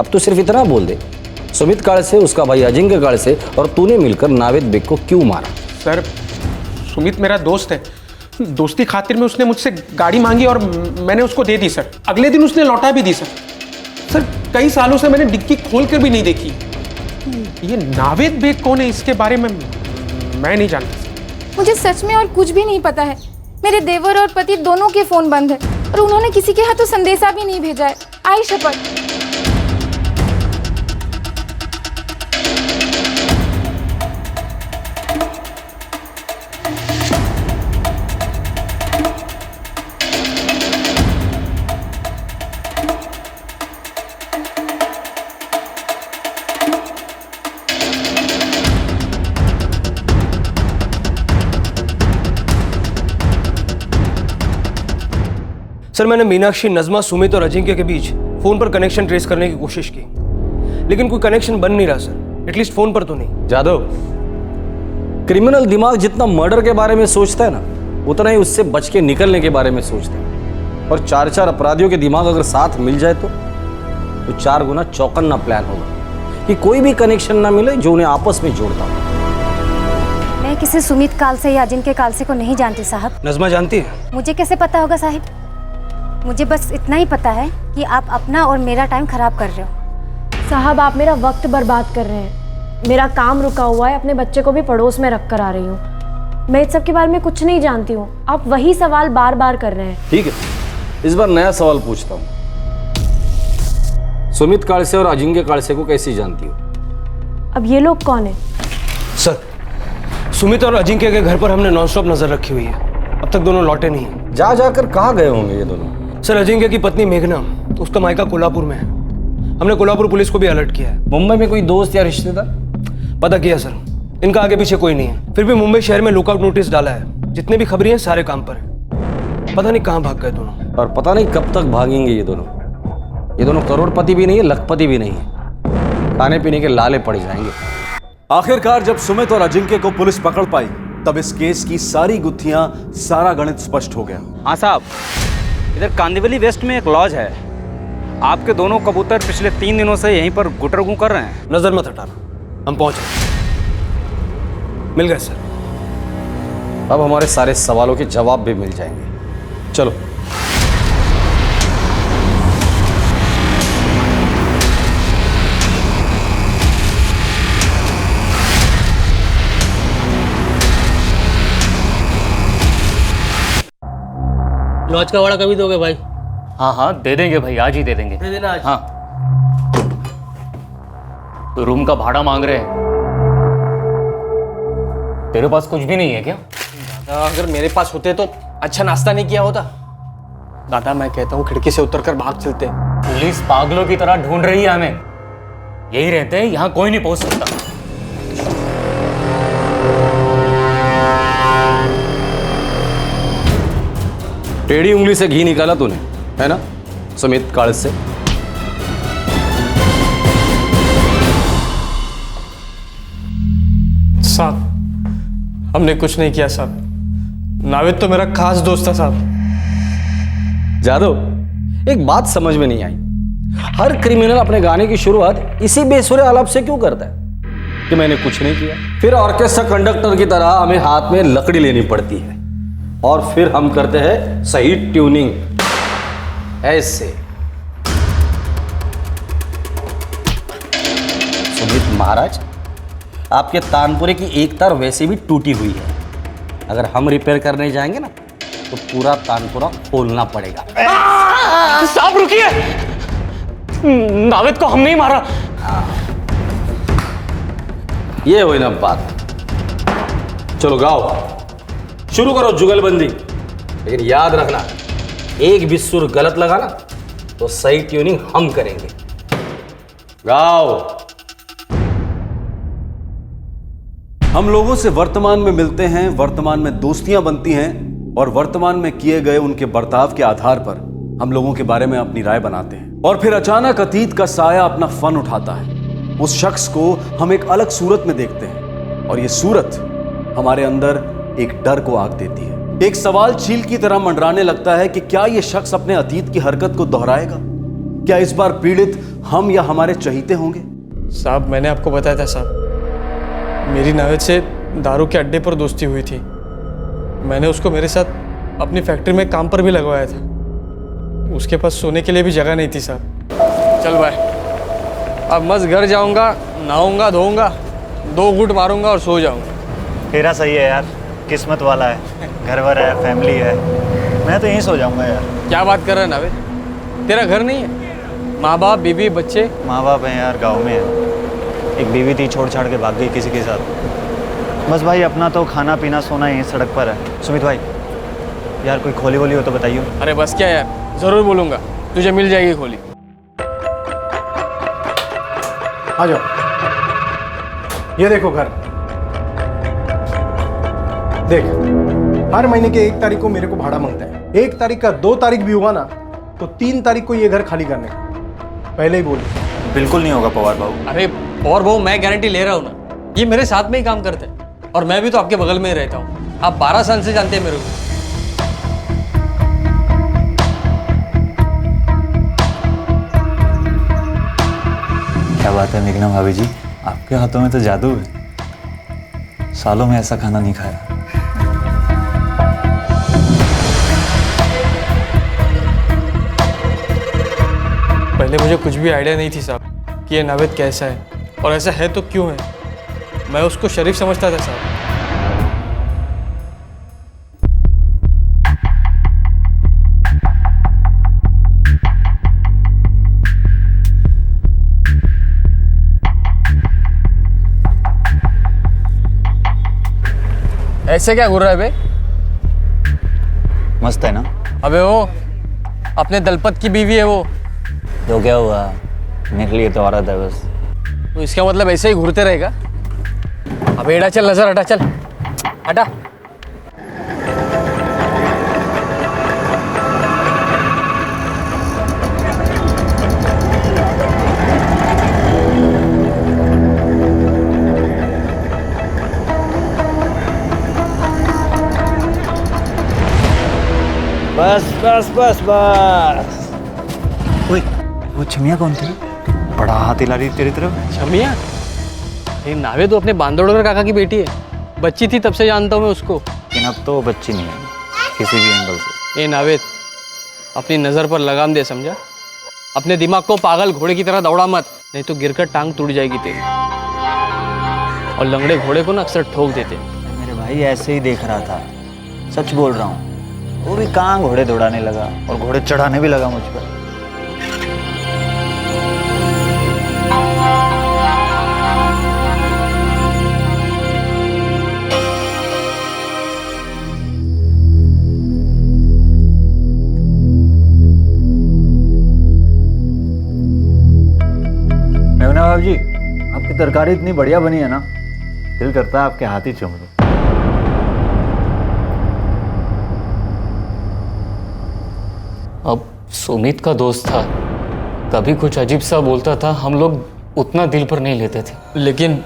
अब तो सिर्फ इतना बोल दे, सुमित कालसे, उसका भाई अजिंक्य कालसे और तूने मिलकर नावेद बेग को क्यों मारा? सर, सुमित मेरा दोस्त है। दोस्ती खातिर में उसने मुझसे गाड़ी मांगी और मैंने उसको दे दी सर। अगले दिन उसने लौटा भी दी सर। सर, कई सालों से मैंने डिक्की खोल कर भी नहीं देखी। ये नावेद बेग कौन है, इसके बारे में मैं नहीं जानता। मुझे सच में और कुछ भी नहीं पता है। मेरे देवर और पति दोनों के फोन बंद है और उन्होंने किसी के हाथों संदेशा भी नहीं भेजा है। आई शपथ। सर, मैंने मीनाक्षी, नज़मा, सुमित और अजिंक्य के बीच फोन पर कनेक्शन ट्रेस करने की कोशिश की, लेकिन कोई कनेक्शन बन नहीं रहा सर। एटलीस्ट फोन पर तो नहीं। जादव, क्रिमिनल दिमाग जितना मर्डर के बारे में सोचता है ना, उतना ही उससे बच के निकलने के बारे में सोचता है। और चार चार अपराधियों के दिमाग अगर साथ मिल जाए तो 4 गुना चौकन्ना प्लान होगा कि कोई भी कनेक्शन ना मिले जो उन्हें आपस में जोड़ता हो। मैं किसी सुमित कालसे या अजिंक्य कालसे को नहीं जानती साहब। नज़मा जानती है? मुझे कैसे पता होगा साहिब? मुझे बस इतना ही पता है कि आप अपना और मेरा टाइम खराब कर रहे हो। साहब, आप मेरा वक्त बर्बाद कर रहे हैं। मेरा काम रुका हुआ है, अपने बच्चे को भी पड़ोस में रख कर आ रही हूँ। मैं इस सब के बारे में कुछ नहीं जानती हूँ। आप वही सवाल बार बार कर रहे हैं। ठीक है, इस बार नया सवाल पूछता हूँ। सुमित कालसे और अजिंक्य कालसे को कैसे जानती हो? अब ये लोग कौन है? सर, सुमित और अजिंक्य के घर पर हमने नॉनस्टॉप नजर रखी हुई है। अब तक दोनों लौटे नहीं हैं। जा जाकर कहाँ गए होंगे ये दोनों? सर, अजिंक्य की पत्नी मेघना, उसका मायका कोल्हापुर में है। हमने कोल्हापुर पुलिस को भी अलर्ट किया है। मुंबई में कोई दोस्त या रिश्तेदार? पता किया सर, इनका आगे पीछे कोई नहीं है। फिर भी मुंबई शहर में लुकआउट नोटिस डाला है। जितने भी खबरें हैं सारे काम पर है। पता नहीं कहाँ भाग गए दोनों। और पता नहीं कब तक भागेंगे ये दोनों। ये दोनों करोड़पति भी नहीं है, लखपति भी नहीं है। खाने पीने के लाले पड़ जाएंगे। आखिरकार जब सुमित और अजिंक्य को पुलिस पकड़ पाई, तब इस केस की सारी गुत्थियां, सारा गणित स्पष्ट हो गया। हाँ साहब, इधर कांदिवली वेस्ट में एक लॉज है। आपके दोनों कबूतर पिछले 3 दिनों से यहीं पर गुटरगू कर रहे हैं। नजर मत हटाना, हम पहुंच गए। मिल गए सर। अब हमारे सारे सवालों के जवाब भी मिल जाएंगे। चलो। लॉज का भाड़ा कभी दोगे भाई? हाँ हाँ, दे देंगे भाई, आज ही दे देंगे। दे देना आज। हाँ। तो रूम का भाड़ा मांग रहे हैं। तेरे पास कुछ भी नहीं है क्या? दादा, अगर मेरे पास होते तो अच्छा नाश्ता नहीं किया होता। दादा, मैं कहता हूँ खिड़की से उतरकर भाग चलते। पुलिस पागलों की तरह ढूंढ रही है हमें। यही रहते हैं, यहाँ कोई नहीं पहुंच सकता। टेढ़ी उंगली से घी निकाला तूने, है ना सुमित कालसे? हमने कुछ नहीं किया साहब। नावेद तो मेरा खास दोस्त था साहब। जादव, एक बात समझ में नहीं आई, हर क्रिमिनल अपने गाने की शुरुआत इसी बेसुरे आलाप से क्यों करता है कि मैंने कुछ नहीं किया। फिर ऑर्केस्ट्रा कंडक्टर की तरह हमें हाथ में लकड़ी लेनी पड़ती है और फिर हम करते हैं सही ट्यूनिंग ऐसे। सुमित महाराज, आपके तानपुरे की एक तार वैसे भी टूटी हुई है, अगर हम रिपेयर करने जाएंगे ना तो पूरा तानपुरा खोलना पड़ेगा। साहब रुकिए, नावेद को हमने ही मारा। ये हुई ना बात। चलो गाओ, शुरू करो जुगलबंदी, लेकिन याद रखना एक भी सुर गलत लगा ना तो सही ट्यूनिंग हम करेंगे। गाओ। हम लोगों से वर्तमान में मिलते हैं, वर्तमान में दोस्तियां बनती हैं और वर्तमान में किए गए उनके बर्ताव के आधार पर हम लोगों के बारे में अपनी राय बनाते हैं। और फिर अचानक अतीत का साया अपना फन उठाता है। उस शख्स को हम एक अलग सूरत में देखते हैं और ये सूरत हमारे अंदर एक डर को आग देती है। एक सवाल चील की तरह मंडराने लगता है कि क्या ये शख्स अपने अतीत की हरकत को दोहराएगा? क्या इस बार पीड़ित हम या हमारे चहीते होंगे? साहब, मैंने आपको बताया था साहब, मेरी नावेद से दारू के अड्डे पर दोस्ती हुई थी। मैंने उसको मेरे साथ अपनी फैक्ट्री में काम पर भी लगवाया था। उसके पास सोने के लिए भी जगह नहीं थी साहब। चल भाई, अब मस्त घर जाऊंगा, नहाऊंगा, धोऊंगा, 2 घूंट मारूंगा और सो जाऊंगा। तेरा सही है यार, किस्मत वाला है, घर वर है, फैमिली है। मैं तो यहीं सो जाऊंगा यार। क्या बात कर रहा है नावेद? तेरा घर नहीं है? माँ बाप, बीवी, बच्चे? माँ बाप हैं यार, गाँव में है। एक बीवी थी, छोड़ छाड़ के भाग गई किसी के साथ। बस भाई अपना तो खाना पीना सोना यहीं सड़क पर है। सुमित भाई यार, कोई खोली वोली हो तो बताइए। अरे बस क्या यार, जरूर बोलूंगा, तुझे मिल जाएगी खोली। आ जाओ, ये देखो घर। देख, हर महीने के 1 तारीख को मेरे को भाड़ा मांगता है। 1 तारीख का 2 तारीख भी हुआ ना तो 3 तारीख को ये घर खाली करने का। पहले ही बोल। बिल्कुल नहीं होगा पवार बाबू। अरे पवार बाबू, मैं गारंटी ले रहा हूँ ना, ये मेरे साथ में ही काम करते हैं और मैं भी तो आपके बगल में ही रहता हूँ। आप 12 साल से जानते हैं मेरे को। क्या बात है मेघना भाभी जी, आपके हाथों में तो जादू है। सालों में ऐसा खाना नहीं खाया। पहले मुझे कुछ भी आइडिया नहीं थी साहब कि ये नावेद कैसा है और ऐसा है तो क्यों है। मैं उसको शरीफ समझता था साहब। ऐसे क्या घूर रहा है बे? मस्त है ना? अबे वो अपने दलपत की बीवी है वो। तो क्या हुआ, मेरे लिए तो औरत है बस। तो इसका मतलब ऐसे ही घूरते रहेगा? अबे एड़ा, चल नजर हटा, चल हटा। बस बस बस बस। ओए, वो छमिया कौन थी? बड़ा हाथ हिला रही तेरी तरफ। छमिया? ये नावेद तो अपने बांदोड़कर काका की बेटी है। बच्ची थी तब से जानता हूँ मैं उसको। लेकिन अब तो बच्ची नहीं है किसी भी एंगल से। ये नावेद, अपनी नज़र पर लगाम दे, समझा? अपने दिमाग को पागल घोड़े की तरह दौड़ा मत, नहीं तो गिरकर टांग टूट जाएगी तेरी। और लंगड़े घोड़े को ना अक्सर ठोक देते। मेरे भाई ऐसे ही देख रहा था, सच बोल रहा हूँ। वो भी कहाँ घोड़े दौड़ाने लगा और घोड़े चढ़ाने भी लगा मुझ पर। मेघना भाभी जी, आपकी तरकारी इतनी बढ़िया बनी है ना, दिल करता है आपके हाथ ही चूम लूं। अब सुमित का दोस्त था, कभी कुछ अजीब सा बोलता था, हम लोग उतना दिल पर नहीं लेते थे। लेकिन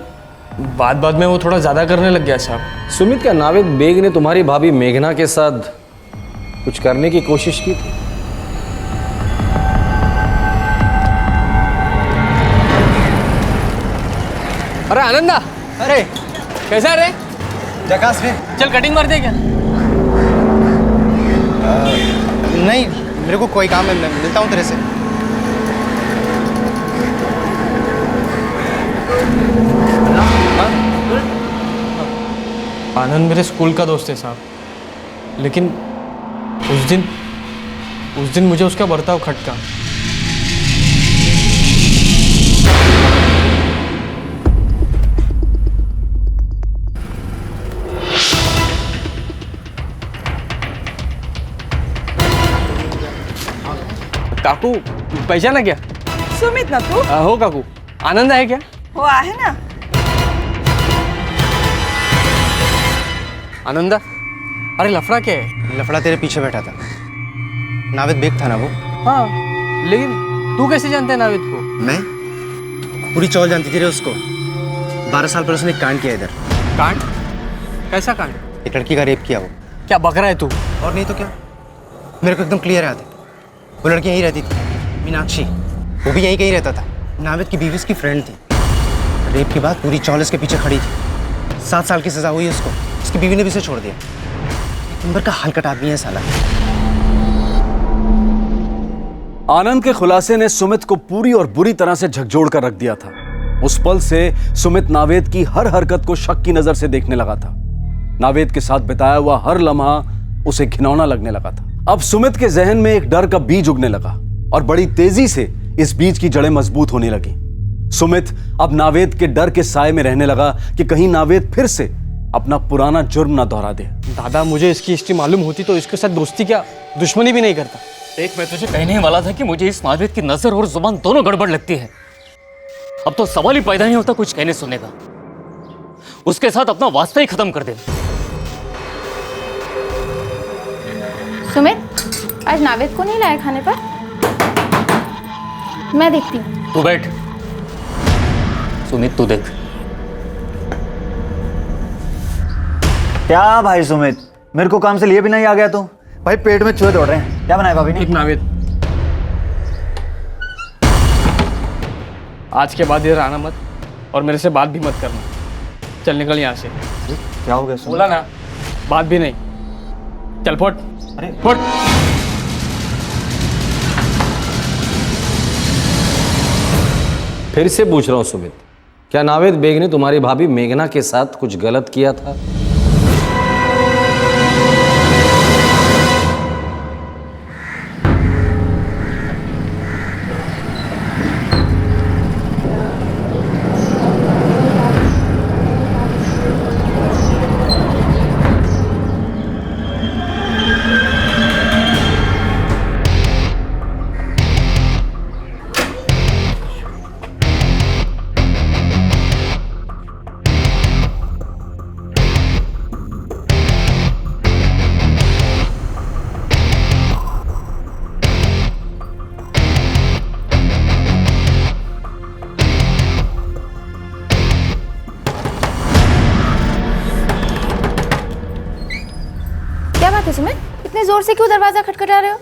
बाद में वो थोड़ा ज़्यादा करने लग गया साहब। सुमित, क्या नावेद बेग ने तुम्हारी भाभी मेघना के साथ कुछ करने की कोशिश की थी? अरे आनंदा, अरे कैसा रे? जकास रे। चल कटिंग मार दे क्या? नहीं, मेरे को कोई काम है, मैं मिलता हूँ तेरे से। आनंद मेरे स्कूल का दोस्त है साहब, लेकिन उस दिन मुझे उसका बर्ताव खटका। काकू पहचाना क्या? सुमित ना तू? हो काकू, आनंद आहे क्या? हो आहे ना। आनंदा, अरे लफड़ा क्या है? लफड़ा तेरे पीछे बैठा था, नावेद बेग था ना वो। हाँ, लेकिन तू कैसे जानता है नावेद को? मैं पूरी चौल जानती थी रे उसको। 12 साल पर उसने एक कांड किया इधर। कांड? कैसा कांड? एक लड़की का रेप किया वो। क्या बक रहा है तू? और नहीं तो क्या, मेरे को एकदम क्लियर याद है। वो लड़की यहीं रहती थी, मीनाक्षी, वो भी यहीं कहीं रहता था। नावेद की बीवी उसकी फ्रेंड थी। रेप के बाद पूरी चौल इसके पीछे खड़ी थी। 7 साल की सजा हुई उसको, उसकी बीवी ने भी उसे छोड़ दिया। एक नंबर का हलकट आदमी है साला। आनंद के खुलासे ने सुमित को पूरी और बुरी तरह से झकझोर कर रख दिया था। उस पल से सुमित नावेद की हर हरकत को शक की नजर से देखने लगा था। नावेद के साथ बिताया हुआ हर लम्हा उसे घिनौना लगने लगा था। अब सुमित के जहन में एक डर का बीज उगने लगा और बड़ी तेजी से इस बीज की जड़ें मजबूत होने लगी। सुमित अब नावेद के डर के साए में रहने लगा कि कहीं नावेद फिर से अपना पुराना जुर्म ना दोहरा दे। दादा, मुझे इसकी हिस्ट्री मालूम होती तो इसके साथ दोस्ती क्या दुश्मनी भी नहीं करता। देख, मैं तुझे कहने ही वाला था कि मुझे इस नावेद की नजर और जुबान दोनों गड़बड़ लगती है। अब तो सवाल ही पैदा नहीं होता कुछ कहने सुनने का। उसके साथ अपना वास्ता ही खत्म कर दे। सुमित, आज नावेद को नहीं लाया खाने पर? मैं देखती हूँ। तू बैठ। सुमित, तू देख। क्या भाई सुमित, मेरे को काम से लिए भी नहीं आ गया तो? भाई पेट में चूहे दौड़ रहे हैं। क्या बनाया भाभी ने? एक नावेद, आज के बाद इधर आना मत और मेरे से बात भी मत करना। चल निकल यहाँ से। क्या हो गया? बोला ना, बात भी नहीं। चल फुट। अरे फुट। फिर से पूछ रहा हूं सुमित, क्या नावेद बेग ने तुम्हारी भाभी मेघना के साथ कुछ गलत किया था? क्या बात है सुमित, इतने जोर से क्यों दरवाजा खटखटा रहे हो?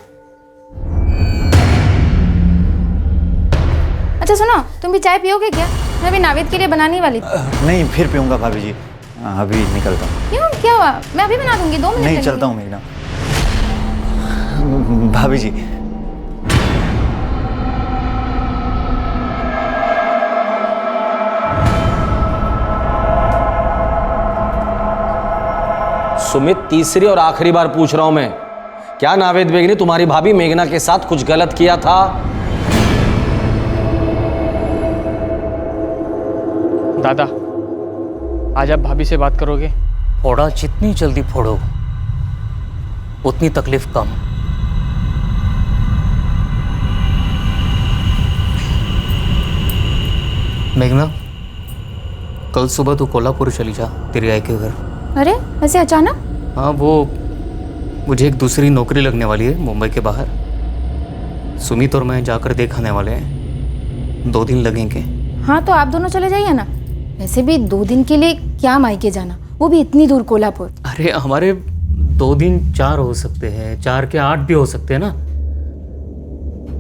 अच्छा सुनो, तुम भी चाय पियोगे क्या? मैं भी नावेद के लिए बनाने वाली थी। नहीं, फिर पीऊंगा भाभी जी। अभी निकलता हूँ। क्यों, क्या हुआ? मैं अभी बना दूंगी, 2 मिनट नहीं, लगेंगे। चलता हूँ मेघना। भाभी जी, सुमित, तीसरी और आखिरी बार पूछ रहा हूं मैं, क्या नावेद बेग ने तुम्हारी भाभी मेघना के साथ कुछ गलत किया था? दादा, आज आप भाभी से बात करोगे? फोड़ा जितनी जल्दी फोड़ो उतनी तकलीफ कम। मेघना, कल सुबह तू कोल्हापुर चली जा तेरी आई के घर। अरे ऐसे अचानक? हाँ, वो मुझे एक दूसरी नौकरी लगने वाली है मुंबई के बाहर। सुमित और मैं जाकर देखाने वाले हैं, 2 दिन लगेंगे। हाँ तो आप दोनों चले जाइए ना, वैसे भी 2 दिन के लिए क्या मायके जाना, वो भी इतनी दूर कोल्हापुर। अरे हमारे 2 दिन 4 हो सकते हैं, 4 के 8 भी हो सकते हैं ना।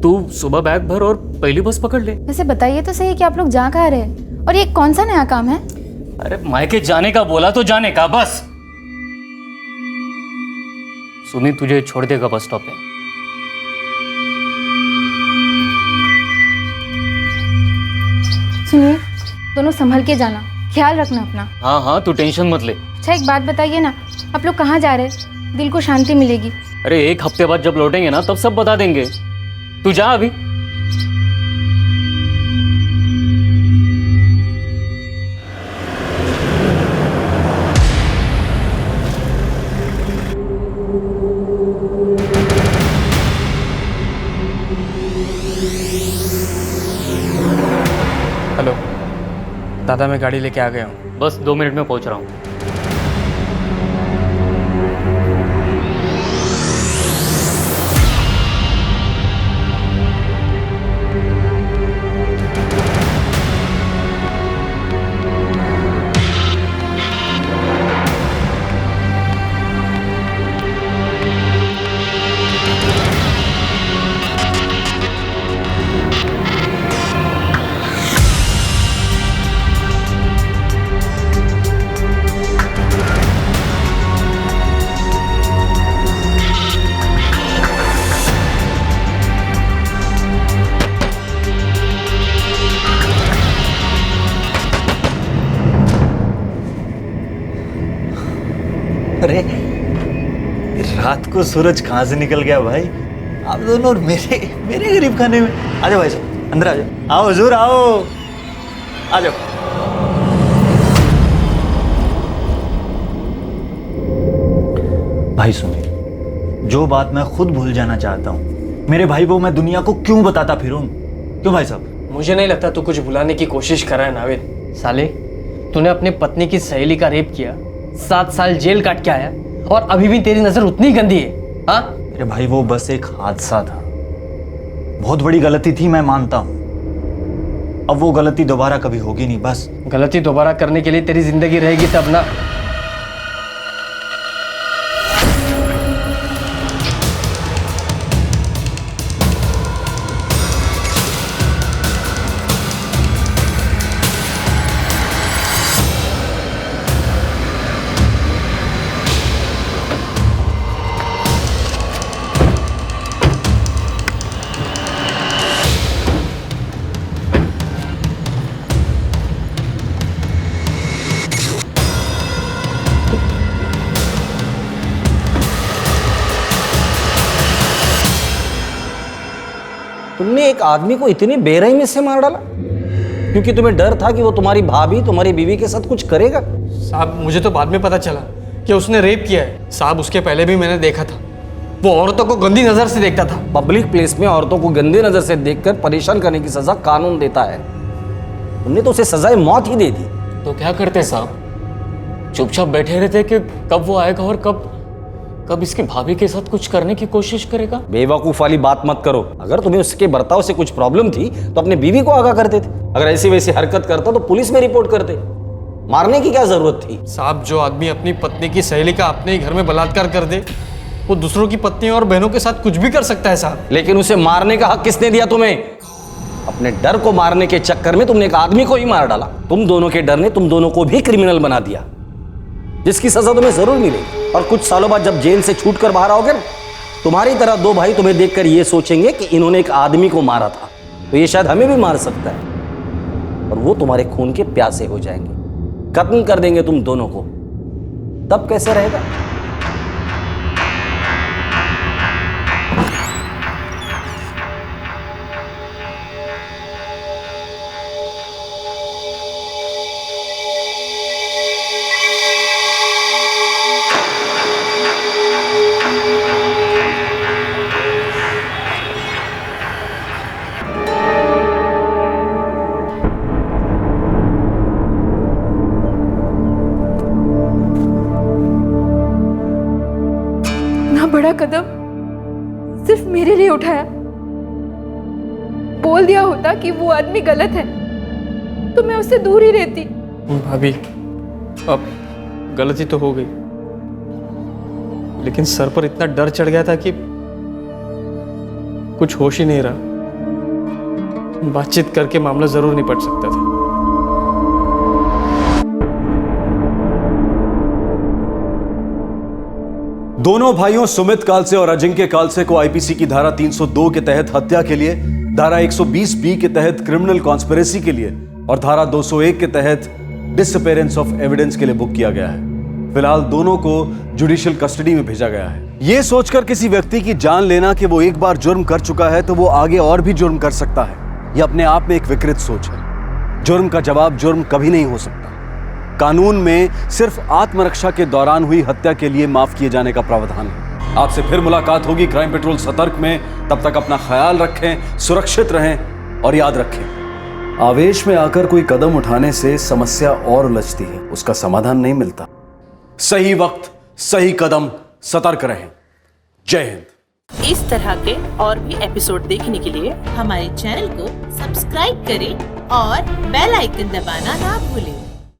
तू सुबह बैग भर और पहली बस पकड़ ले। वैसे बताइए तो सही कि आप लोग जा कहाँ रहे हैं और ये कौन सा नया काम है? अरे मायके जाने का बोला तो जाने का, बस। सुमित तुझे छोड़ देगा बस स्टॉप पे। सुनिए, दोनों संभल के जाना, ख्याल रखना अपना। हाँ हाँ, तू टेंशन मत ले। अच्छा एक बात बताइए ना, आप लोग कहाँ जा रहे हैं? दिल को शांति मिलेगी। अरे 1 हफ्ते बाद जब लौटेंगे ना तब सब बता देंगे। तू जा अभी। हेलो दादा, मैं गाड़ी लेके आ गया हूँ। बस 2 मिनट में पहुंच रहा हूँ। अरे रात को सूरज कहाँ से निकल गया भाई? आप दोनों और मेरे गरीब खाने में। आ जाओ भाई साहब, अंदर आ जाओ। आओ हुजूर, आओ, आ जाओ। भाई सुनिए, जो बात मैं खुद भूल जाना चाहता हूँ, मेरे भाई को मैं दुनिया को क्यों बताता फिरूं? क्यों भाई साहब? मुझे नहीं लगता तू कुछ भुलाने की कोशिश कर रहा है नावेद। साले, तूने अपनी पत्नी की सहेली का रेप किया, 7 साल जेल काट के आया और अभी भी तेरी नजर उतनी गंदी है। हाँ अरे भाई, वो बस एक हादसा था, बहुत बड़ी गलती थी, मैं मानता हूँ। अब वो गलती दोबारा कभी होगी नहीं, बस। गलती दोबारा करने के लिए तेरी जिंदगी रहेगी तब ना। तुमने एक आदमी को इतनी बेरहमी से मार डाला क्योंकि तुम्हें डर था कि वो तुम्हारी भाभी, तुम्हारी बीवी के साथ कुछ करेगा? साहब, मुझे तो बाद में पता चला कि उसने रेप किया है। साहब, उसके पहले भी मैंने देखा था, वो औरतों को गंदी नजर से देखता था। पब्लिक प्लेस में औरतों को गंदी नजर से देखकर परेशान करने की सजा कानून देता है। तुमने तो उसे सजाए मौत ही दे दी। तो क्या करते साहब? चुपचाप बैठे रहते कि कब वो आएगा और कब इसकी भाभी के साथ कुछ करने की कोशिश करेगा? बेवकूफ वाली बात मत करो। अगर तुम्हें उसके बर्ताव से कुछ प्रॉब्लम थी तो अपने बीवी को आगाह करते थे। अगर ऐसी वैसी हरकत करता तो पुलिस में रिपोर्ट करते। मारने की क्या जरूरत थी? साहब, जो आदमी अपनी पत्नी की सहेली का अपने ही घर में बलात्कार कर दे, वो दूसरों की पत्नियों और बहनों के साथ कुछ भी कर सकता है साहब। लेकिन उसे मारने का हक किसने दिया तुम्हें? अपने डर को मारने के चक्कर में तुमने एक आदमी को ही मार डाला। तुम दोनों के डर ने तुम दोनों को भी क्रिमिनल बना दिया, जिसकी सजा तुम्हें जरूर मिलेगी। और कुछ सालों बाद जब जेल से छूटकर बाहर आओगे ना, तुम्हारी तरह 2 भाई तुम्हें देखकर ये सोचेंगे कि इन्होंने एक आदमी को मारा था, तो ये शायद हमें भी मार सकता है। और वो तुम्हारे खून के प्यासे हो जाएंगे, खत्म कर देंगे तुम दोनों को। तब कैसे रहेगा? बड़ा कदम सिर्फ मेरे लिए उठाया। बोल दिया होता कि वो आदमी गलत है तो मैं उससे दूर ही रहती। भाभी, अब गलती तो हो गई, लेकिन सर पर इतना डर चढ़ गया था कि कुछ होश ही नहीं रहा। बातचीत करके मामला जरूर निपट सकता था। दोनों भाइयों सुमित कालसे और अजिंक्य कालसे को आईपीसी की धारा 302 के तहत हत्या के लिए, धारा 120 बी के तहत क्रिमिनल कॉन्स्पिरेसी के लिए और धारा 201 के तहत डिसअपेरेंस ऑफ एविडेंस के लिए बुक किया गया है। फिलहाल दोनों को जुडिशियल कस्टडी में भेजा गया है। यह सोचकर किसी व्यक्ति की जान लेना कि वो एक बार जुर्म कर चुका है तो वो आगे और भी जुर्म कर सकता है, यह अपने आप में एक विकृत सोच है। जुर्म का जवाब जुर्म कभी नहीं हो सकता। कानून में सिर्फ आत्मरक्षा के दौरान हुई हत्या के लिए माफ किए जाने का प्रावधान है। आपसे फिर मुलाकात होगी क्राइम पेट्रोल सतर्क में। तब तक अपना ख्याल रखें, सुरक्षित रहें और याद रखें, आवेश में आकर कोई कदम उठाने से समस्या और उलझती है, उसका समाधान नहीं मिलता। सही वक्त, सही कदम, सतर्क रहें। जय हिंद। इस तरह के और भी एपिसोड देखने के लिए हमारे चैनल को सब्सक्राइब करें और बेल आइकन दबाना ना भूलें।